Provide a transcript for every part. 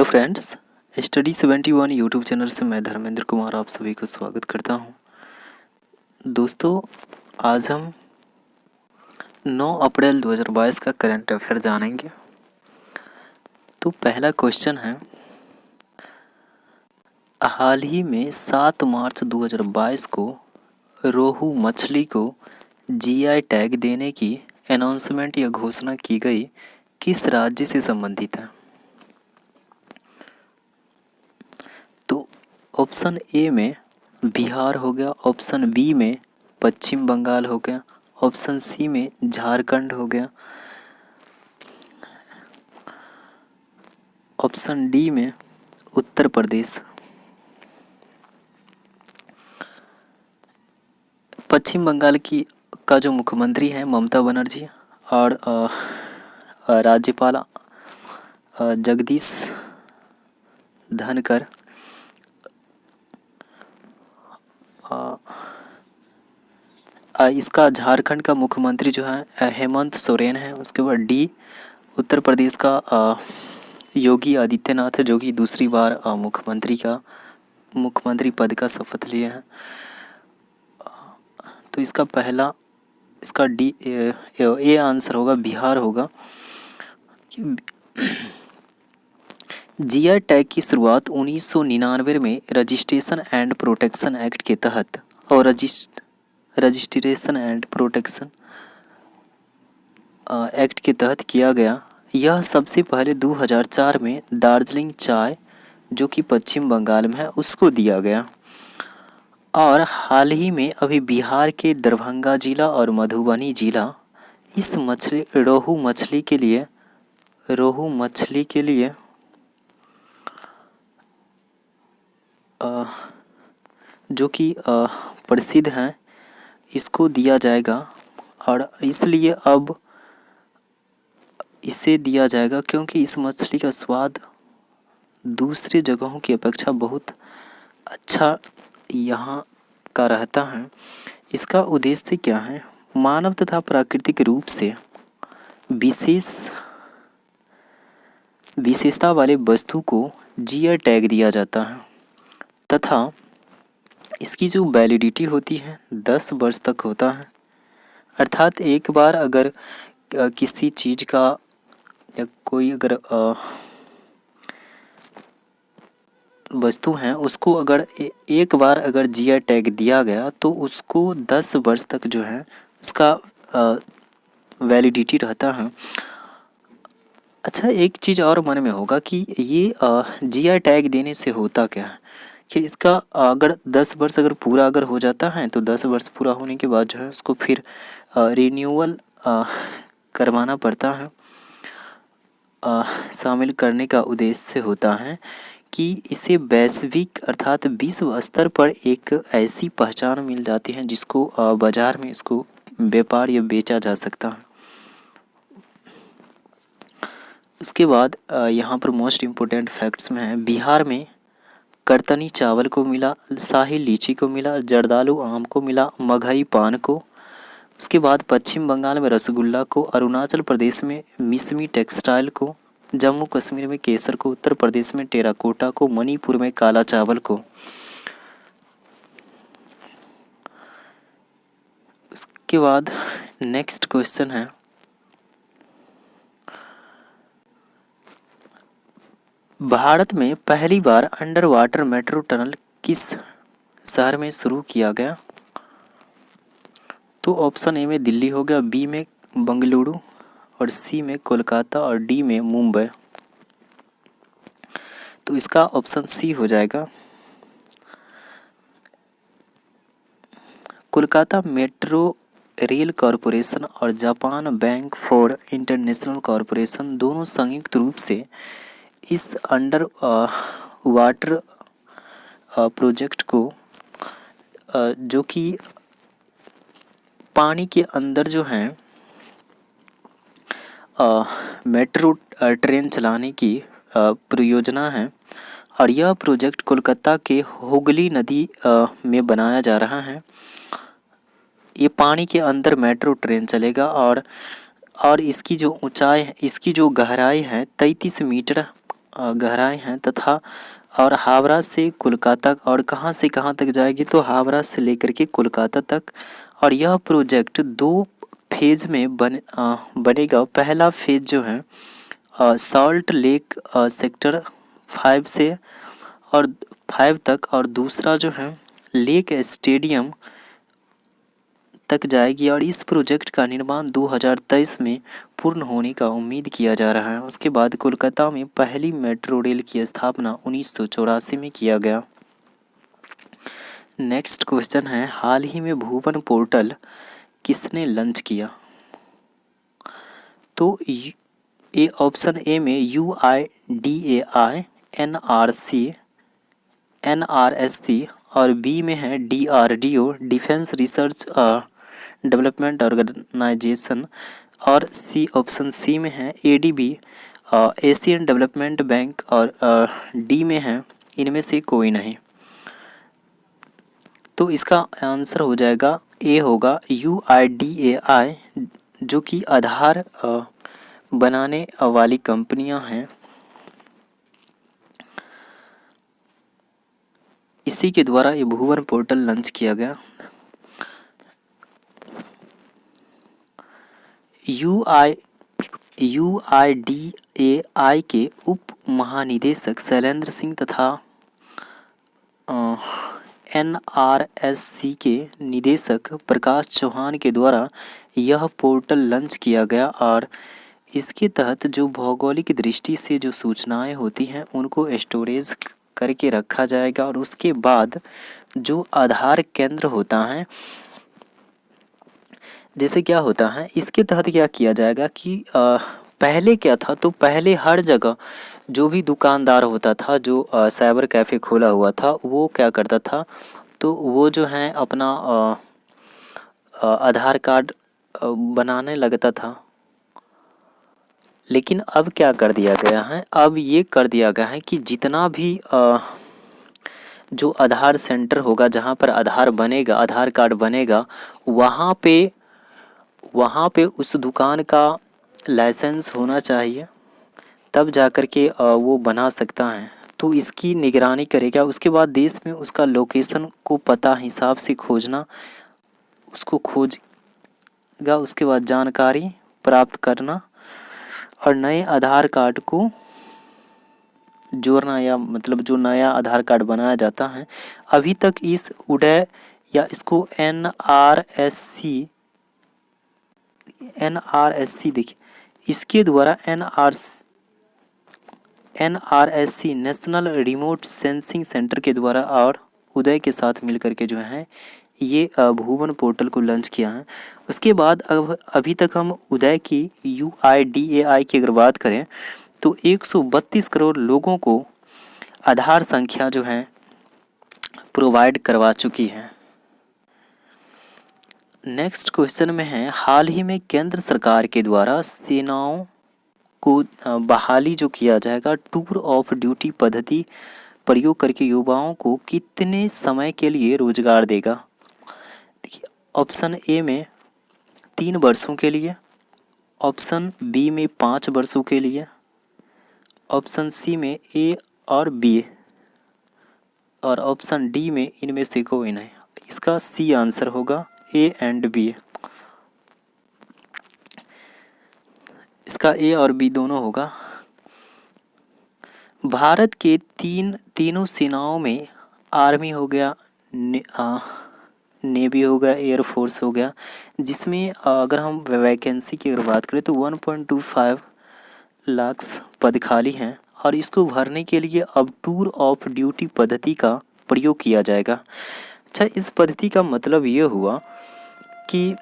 Hello friends, study 71 YouTube channel से मैं धर्मेंद्र कुमार आप सभी को स्वागत करता हूं। दोस्तों, आज हम 9 अप्रैल 2022 का करंट अफेयर जानेंगे। तो पहला क्वेश्चन है, हाल ही में 7 मार्च 2022 को रोहू मछली को जीआई टैग देने की अनाउंसमेंट या घोषणा की गई किस राज्य से संबंधित है? तो ऑप्शन ए में बिहार हो गया, ऑप्शन बी में पश्चिम बंगाल हो गया, ऑप्शन सी में झारखंड हो गया, ऑप्शन डी में उत्तर प्रदेश। पश्चिम बंगाल का जो मुख्यमंत्री है ममता बनर्जी और राज्यपाल जगदीश धनखड़, इसका झारखंड का मुख्यमंत्री जो है हेमंत सोरेन है। उसके बाद डी उत्तर प्रदेश का योगी आदित्यनाथ जो कि दूसरी बार मुख्यमंत्री पद का शपथ लिए हैं। तो इसका डी ए आंसर होगा, बिहार होगा। जीआई टैग की शुरुआत 1999 में रजिस्ट्रेशन एंड प्रोटेक्शन एक्ट के तहत और रजिस्ट्रेशन एंड प्रोटेक्शन एक्ट के तहत किया गया। यह सबसे पहले 2004 में दार्जिलिंग चाय जो कि पश्चिम बंगाल में है उसको दिया गया, और हाल ही में अभी बिहार के दरभंगा जिला और मधुबनी जिला इस रोहू मछली के लिए जो कि प्रसिद्ध हैं इसको दिया जाएगा। और इसलिए अब इसे दिया जाएगा क्योंकि इस मछली का स्वाद दूसरी जगहों की अपेक्षा बहुत अच्छा यहाँ का रहता है। इसका उद्देश्य क्या है? मानव तथा प्राकृतिक रूप से विशेषता वाले वस्तु को जीआई टैग दिया जाता है तथा इसकी जो वैलिडिटी होती है 10 वर्ष तक होता है। अर्थात एक बार अगर किसी चीज़ का या कोई अगर वस्तु है उसको अगर एक बार अगर जीआई टैग दिया गया तो उसको 10 वर्ष तक जो है उसका वैलिडिटी रहता है। अच्छा, एक चीज़ और मन में होगा कि ये जीआई टैग देने से होता क्या है कि इसका अगर 10 वर्ष अगर पूरा अगर हो जाता है तो 10 वर्ष पूरा होने के बाद जो है उसको फिर रिन्यूअल करवाना पड़ता है। शामिल करने का उद्देश्य होता है कि इसे वैश्विक अर्थात विश्व स्तर पर एक ऐसी पहचान मिल जाती है जिसको बाज़ार में इसको व्यापार या बेचा जा सकता है। उसके बाद यहाँ पर मोस्ट इम्पोर्टेंट फैक्ट्स में है, बिहार में करतनी चावल को मिला, शाही लीची को मिला, जर्दालू आम को मिला, मगहई पान को। उसके बाद पश्चिम बंगाल में रसगुल्ला को, अरुणाचल प्रदेश में मिसमी टेक्सटाइल को, जम्मू कश्मीर में केसर को, उत्तर प्रदेश में टेराकोटा को, मणिपुर में काला चावल को। उसके बाद नेक्स्ट क्वेश्चन है, भारत में पहली बार अंडर वाटर मेट्रो टनल किस शहर में शुरू किया गया? तो ऑप्शन ए में दिल्ली हो गया, बी में बेंगलुरु और सी में कोलकाता और डी में मुंबई। तो इसका ऑप्शन सी हो जाएगा। कोलकाता मेट्रो रेल कॉरपोरेशन और Japan bank for international corporation दोनों संयुक्त रूप से इस अंडर वाटर प्रोजेक्ट को जो कि पानी के अंदर जो है मेट्रो ट्रेन चलाने की परियोजना है, और यह प्रोजेक्ट कोलकाता के हुगली नदी में बनाया जा रहा है। ये पानी के अंदर मेट्रो ट्रेन चलेगा और इसकी जो ऊंचाई है, इसकी जो गहराई है 33 मीटर गहराई हैं तथा और हावड़ा से कोलकाता और कहाँ से कहाँ तक जाएगी, तो हावड़ा से लेकर के कोलकाता तक। और यह प्रोजेक्ट 2 फेज में बनेगा। पहला फेज जो है सॉल्ट लेक सेक्टर 5 से और 5 तक, और दूसरा जो है लेक स्टेडियम तक जाएगी। और इस प्रोजेक्ट का निर्माण 2023 में पूर्ण होने का उम्मीद किया जा रहा है। उसके बाद कोलकाता में पहली मेट्रो रेल की स्थापना 1984 में किया गया। नेक्स्ट क्वेश्चन है, हाल ही में भुवन पोर्टल किसने लॉन्च किया? तो ए ऑप्शन ए में UIDAI, NRSC, और बी में है DRDO, defence research development organisation, और सी ऑप्शन सी में है ADB, एशियन डेवलपमेंट बैंक, और डी में है इनमें से कोई नहीं। तो इसका आंसर हो जाएगा ए होगा UIDAI, जो कि आधार बनाने वाली कंपनियां हैं। इसी के द्वारा ये भुवन पोर्टल लॉन्च किया गया। UIDAI के उप महानिदेशक शैलेंद्र सिंह तथा NRSC के निदेशक प्रकाश चौहान के द्वारा यह पोर्टल लॉन्च किया गया। और इसके तहत जो भौगोलिक दृष्टि से जो सूचनाएं होती हैं उनको स्टोरेज करके रखा जाएगा। और उसके बाद जो आधार केंद्र होता है, जैसे क्या होता है इसके तहत क्या किया जाएगा कि पहले क्या था, तो पहले हर जगह जो भी दुकानदार होता था, जो साइबर कैफ़े खोला हुआ था, वो क्या करता था, तो वो जो है अपना आधार कार्ड बनाने लगता था। लेकिन अब क्या कर दिया गया है, अब ये कर दिया गया है कि जितना भी जो आधार सेंटर होगा, जहाँ पर आधार बनेगा, आधार कार्ड बनेगा, वहाँ पे उस दुकान का लाइसेंस होना चाहिए, तब जाकर के वो बना सकता है। तो इसकी निगरानी करेगा। उसके बाद देश में उसका लोकेशन को पता हिसाब से खोजना, उसको खोजेगा। उसके बाद जानकारी प्राप्त करना और नए आधार कार्ड को जोड़ना, या मतलब जो नया आधार कार्ड बनाया जाता है। अभी तक इस उदय या इसको NRSC देखिए, इसके द्वारा NRSC national remote sensing centre के द्वारा और उदय के साथ मिलकर के जो है ये भुवन पोर्टल को लॉन्च किया है। उसके बाद अभी तक हम उदय की UIDAI की अगर बात करें तो 132 करोड़ लोगों को आधार संख्या जो है प्रोवाइड करवा चुकी है। नेक्स्ट क्वेश्चन में है, हाल ही में केंद्र सरकार के द्वारा सेनाओं को बहाली जो किया जाएगा, टूर ऑफ ड्यूटी पद्धति प्रयोग करके युवाओं को कितने समय के लिए रोजगार देगा? देखिए, ऑप्शन ए में 3 वर्षों के लिए, ऑप्शन बी में 5 वर्षों के लिए, ऑप्शन सी में ए और बी, और ऑप्शन डी में इनमें से कोई नहीं। इसका सी आंसर होगा, ए एंड बी। इसका ए और बी दोनों होगा। भारत के तीनों सेनाओं में, आर्मी हो गया, नेवी हो गया, एयरफोर्स हो गया, जिसमें अगर हम वैकेंसी की अगर बात करें तो 1.25 लाख पद खाली हैं। और इसको भरने के लिए अब टूर ऑफ ड्यूटी पद्धति का प्रयोग किया जाएगा। अच्छा, इस पद्धति का मतलब ये हुआ कि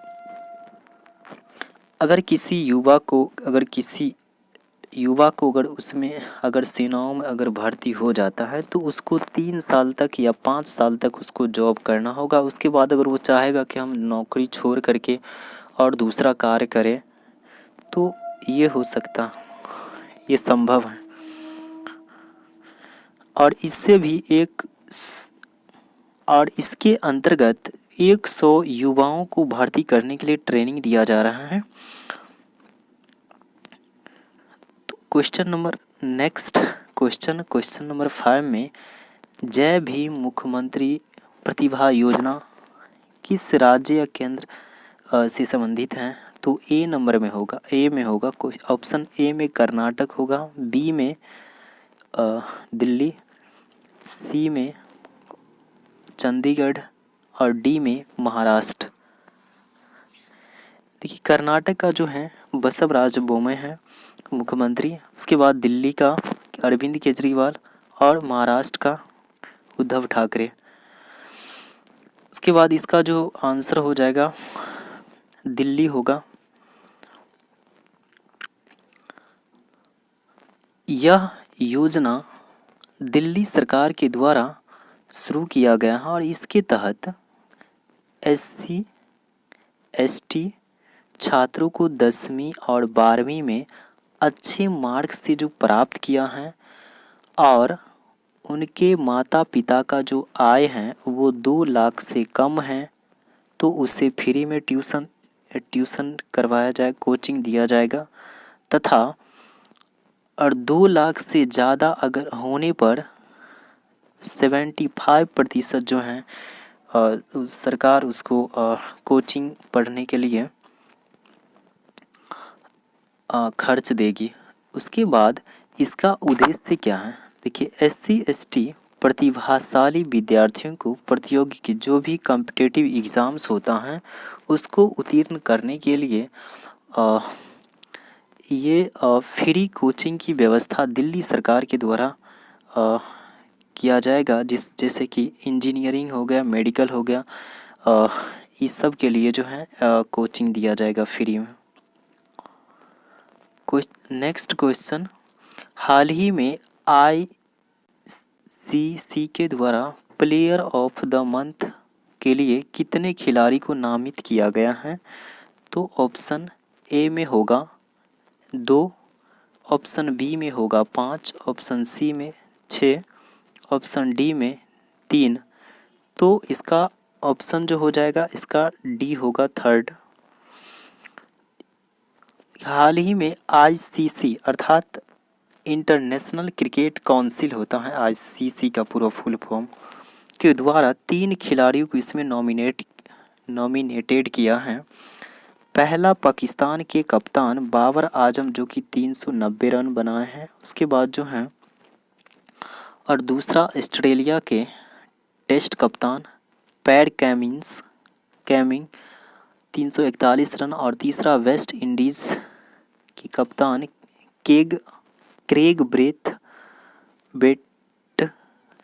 अगर किसी युवा को अगर उसमें अगर सेनाओं में अगर भर्ती हो जाता है तो उसको 3 साल तक या 5 साल तक उसको जॉब करना होगा। उसके बाद अगर वो चाहेगा कि हम नौकरी छोड़ करके और दूसरा कार्य करें तो ये हो सकता, ये संभव है। और इसके अंतर्गत 100 युवाओं को भर्ती करने के लिए ट्रेनिंग दिया जा रहा है। तो नेक्स्ट क्वेश्चन नंबर 5 में जय भीम मुख्यमंत्री प्रतिभा योजना किस राज्य या केंद्र से संबंधित हैं? तो ए में होगा ऑप्शन ए में कर्नाटक होगा, बी में दिल्ली, सी में चंडीगढ़ और डी में महाराष्ट्र। देखिए कर्नाटक का जो है बसवराज बोम्मई है मुख्यमंत्री, उसके बाद दिल्ली का अरविंद केजरीवाल और महाराष्ट्र का उद्धव ठाकरे। उसके बाद इसका जो आंसर हो जाएगा दिल्ली होगा। यह योजना दिल्ली सरकार के द्वारा शुरू किया गया है और इसके तहत SC ST छात्रों को 10वीं और 12वीं में अच्छे मार्क्स से जो प्राप्त किया है और उनके माता पिता का जो आय है वो 2 लाख से कम है तो उसे फ्री में ट्यूशन करवाया जाए, कोचिंग दिया जाएगा। तथा और 2 लाख से ज़्यादा अगर होने पर 75% जो है सरकार उसको कोचिंग पढ़ने के लिए खर्च देगी। उसके बाद इसका उद्देश्य क्या है? देखिए SC ST प्रतिभाशाली विद्यार्थियों को प्रतियोगी के जो भी कॉम्पिटिटिव एग्ज़ाम्स होता है उसको उत्तीर्ण करने के लिए ये फ्री कोचिंग की व्यवस्था दिल्ली सरकार के द्वारा किया जाएगा। जैसे कि इंजीनियरिंग हो गया, मेडिकल हो गया, इस सब के लिए जो है कोचिंग दिया जाएगा फ्री में। नेक्स्ट क्वेश्चन, हाल ही में ICC के द्वारा प्लेयर ऑफ द मंथ के लिए कितने खिलाड़ी को नामित किया गया है? तो ऑप्शन ए में होगा 2, ऑप्शन बी में होगा 5, ऑप्शन सी में 6, ऑप्शन डी में 3। तो इसका ऑप्शन जो हो जाएगा इसका डी होगा 3rd। हाल ही में ICC अर्थात इंटरनेशनल क्रिकेट काउंसिल होता है, ICC का पूरा फुल फॉर्म, के द्वारा 3 खिलाड़ियों को इसमें नॉमिनेटेड किया है। पहला पाकिस्तान के कप्तान बाबर आजम जो कि 390 रन बनाए हैं, उसके बाद जो है और दूसरा ऑस्ट्रेलिया के टेस्ट कप्तान पैट कैमिंग 341 रन और तीसरा वेस्ट इंडीज़ के कप्तान क्रेग ब्रेथ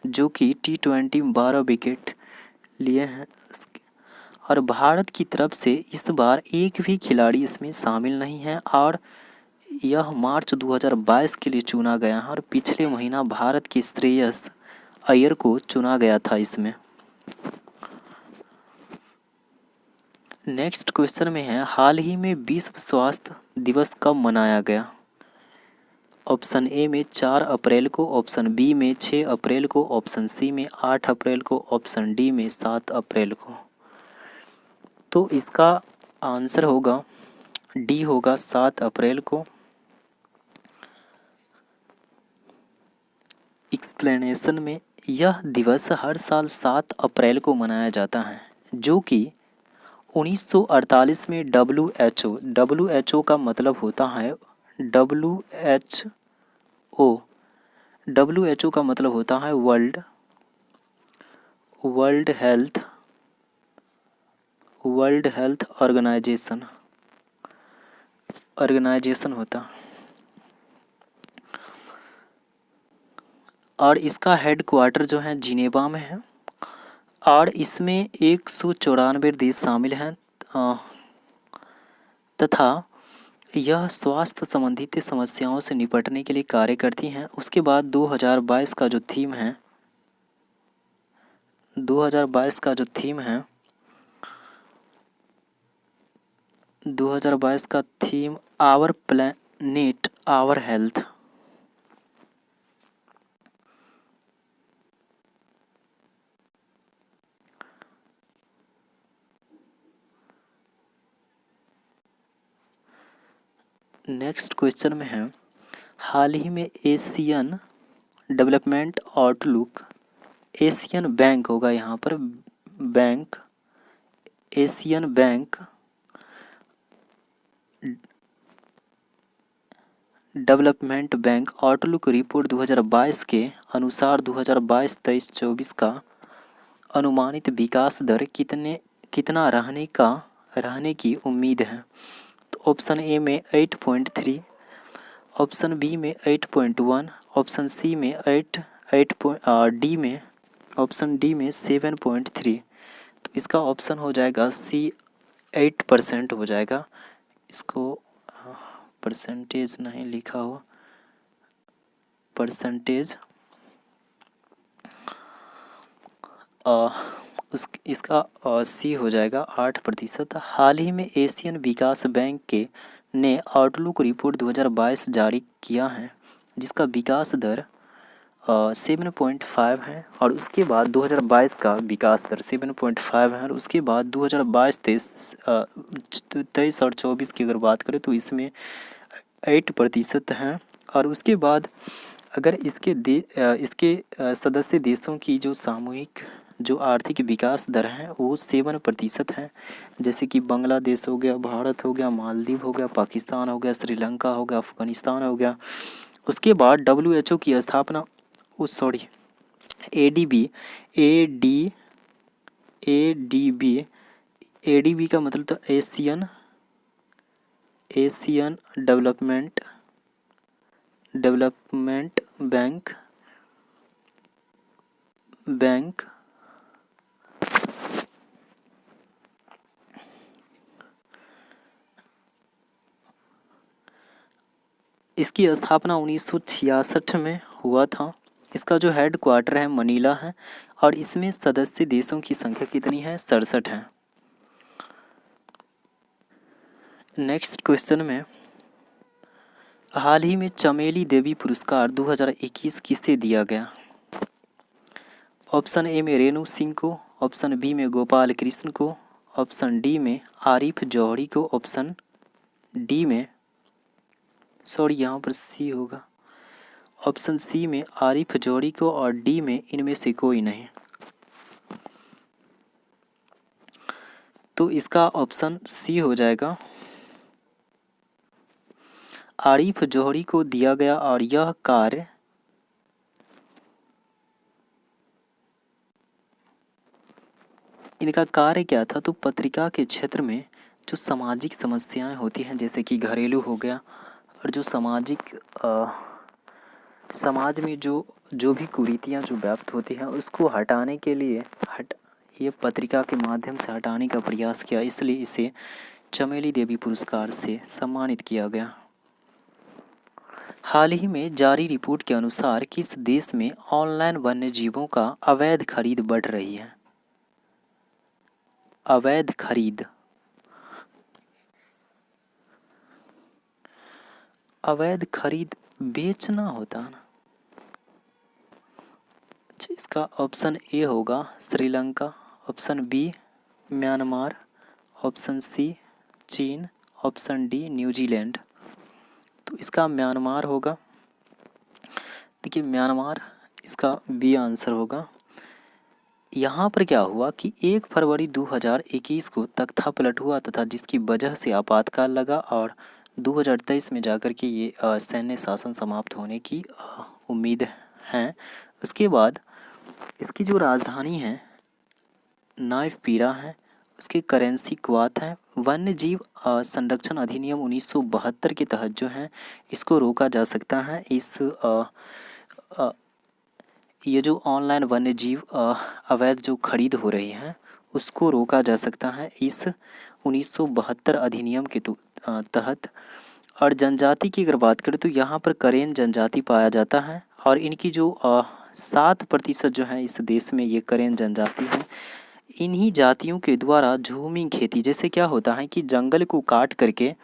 जो कि T20 12 विकेट लिए हैं। और भारत की तरफ से इस बार एक भी खिलाड़ी इसमें शामिल नहीं है और यह मार्च 2022 के लिए चुना गया है और पिछले महीना भारत के श्रेयस अय्यर को चुना गया था इसमें। नेक्स्ट क्वेश्चन में है, हाल ही में विश्व स्वास्थ्य दिवस कब मनाया गया? ऑप्शन ए में 4 अप्रैल को, ऑप्शन बी में 6 अप्रैल को, ऑप्शन सी में 8 अप्रैल को, ऑप्शन डी में 7 अप्रैल को। तो इसका आंसर होगा डी होगा 7 अप्रैल को। एक्सप्लेनेशन में यह दिवस हर साल 7 अप्रैल को मनाया जाता है जो कि 1948 में WHO का मतलब होता है WHO का मतलब होता है वर्ल्ड हेल्थ ऑर्गेनाइजेशन होता। और इसका हेडक्वार्टर जो है जिनेवा में है और इसमें 194 देश शामिल हैं तथा यह स्वास्थ्य संबंधित समस्याओं से निपटने के लिए कार्य करती हैं। उसके बाद 2022 का जो थीम है 2022 का theme our planet our health. Next question में है, हाल ही में Asian development outlook Asian bank होगा यहाँ पर, bank Asian bank development bank outlook report 2022 के अनुसार 2022-23-24 का अनुमानित विकास दर कितना रहने की उम्मीद है। तो ऑप्शन ए में 8.3, ऑप्शन बी में 8.1, ऑप्शन सी में 7.3। तो इसका ऑप्शन हो जाएगा सी, 8% हो जाएगा। इसको परसेंटेज नहीं लिखा हुआ, परसेंटेज इसका सी हो जाएगा 8%। हाल ही में एशियन विकास बैंक ने आउटलुक रिपोर्ट 2022 जारी किया है, जिसका विकास दर 7.5 है, और उसके बाद 2022 का विकास दर 7.5 है, और उसके बाद 2022-23 और 24 की अगर बात करें तो इसमें 8% हैं। और उसके बाद अगर इसके सदस्य देशों की जो सामूहिक जो आर्थिक विकास दर है वो 7% है, जैसे कि बांग्लादेश हो गया, भारत हो गया, मालदीव हो गया, पाकिस्तान हो गया, श्रीलंका हो गया, अफगानिस्तान हो गया। उसके बाद WHO की स्थापना ADB का मतलब तो एशियन डेवलपमेंट बैंक इसकी स्थापना 1966 में हुआ था। इसका जो हेड क्वार्टर है मनीला है, और इसमें सदस्य देशों की संख्या कितनी है, 67 है। नेक्स्ट क्वेश्चन में, हाल ही में चमेली देवी पुरस्कार 2021 किसे दिया गया। ऑप्शन ए में रेणु सिंह को, ऑप्शन बी में गोपाल कृष्ण को, ऑप्शन डी में आरिफ जौहरी को, ऑप्शन डी में यहाँ पर सी होगा, ऑप्शन सी में आरिफ जौहरी को, और डी में इनमें से कोई नहीं। तो इसका ऑप्शन सी हो जाएगा, आरिफ जौहरी को दिया गया। और यह कार्य इनका कार्य क्या था, तो पत्रिका के क्षेत्र में जो सामाजिक समस्याएं होती हैं, जैसे कि घरेलू हो गया, और जो समाज में जो भी कुरीतियां जो व्याप्त होती हैं उसको हटाने के लिए ये पत्रिका के माध्यम से हटाने का प्रयास किया, इसलिए इसे चमेली देवी पुरस्कार से सम्मानित किया गया। हाल ही में जारी रिपोर्ट के अनुसार किस देश में ऑनलाइन वन्यजीवों का अवैध खरीद बढ़ रही है। अवैध खरीद बेचना होता है ना। इसका ऑप्शन ए होगा Sri Lanka, option B Myanmar, option C चीन, ऑप्शन डी न्यूजीलैंड। तो इसका म्यांमार होगा। देखिए म्यांमार इसका बी आंसर होगा। यहाँ पर क्या हुआ कि 1 फरवरी 2021 को तख्ता पलट हुआ तथा जिसकी वजह से आपातकाल लगा, और 2023 में जाकर के ये सैन्य शासन समाप्त होने की उम्मीद है। उसके बाद इसकी जो राजधानी है नायपीरा है, उसकी करेंसी क्वाथ है। वन्य जीव संरक्षण अधिनियम 1972 के तहत जो है इसको रोका जा सकता है। ये जो ऑनलाइन वन्य जीव अवैध जो खरीद हो रही है उसको रोका जा सकता है इस 1972 अधिनियम के तहत। और जनजाति की अगर बात करें तो यहाँ पर करेन जनजाति पाया जाता है, और इनकी जो 7% जो है इस देश में ये करेन जनजाति है। इन्हीं जातियों के द्वारा झूमिंग खेती, जैसे क्या होता है कि जंगल को काट करके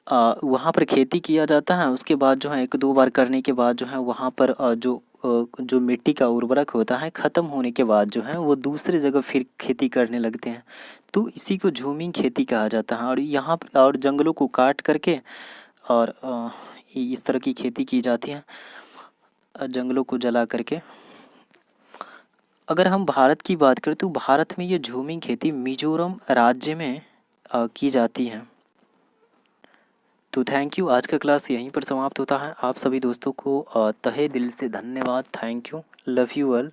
वहाँ पर खेती किया जाता है, उसके बाद जो है 1-2 बार करने के बाद जो है वहाँ पर जो मिट्टी का उर्वरक होता है ख़त्म होने के बाद जो है वो दूसरे जगह फिर खेती करने लगते हैं, तो इसी को झूमिंग खेती कहा जाता है। और यहाँ पर और जंगलों को काट करके और इस तरह की खेती की जाती है। जंगलों को जला करके। अगर हम भारत की बात करें तो भारत में ये झूमिंग खेती मिजोरम राज्य में की जाती है। तो थैंक यू, आज का क्लास यहीं पर समाप्त होता है। आप सभी दोस्तों को तहे दिल से धन्यवाद, thank you, love you all.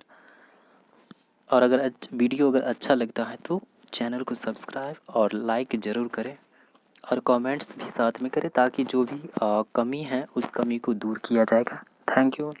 और अगर वीडियो अगर अच्छा लगता है तो चैनल को सब्सक्राइब और लाइक ज़रूर करें और कमेंट्स भी साथ में करें, ताकि जो भी कमी है उस कमी को दूर किया जाएगा। Thank you.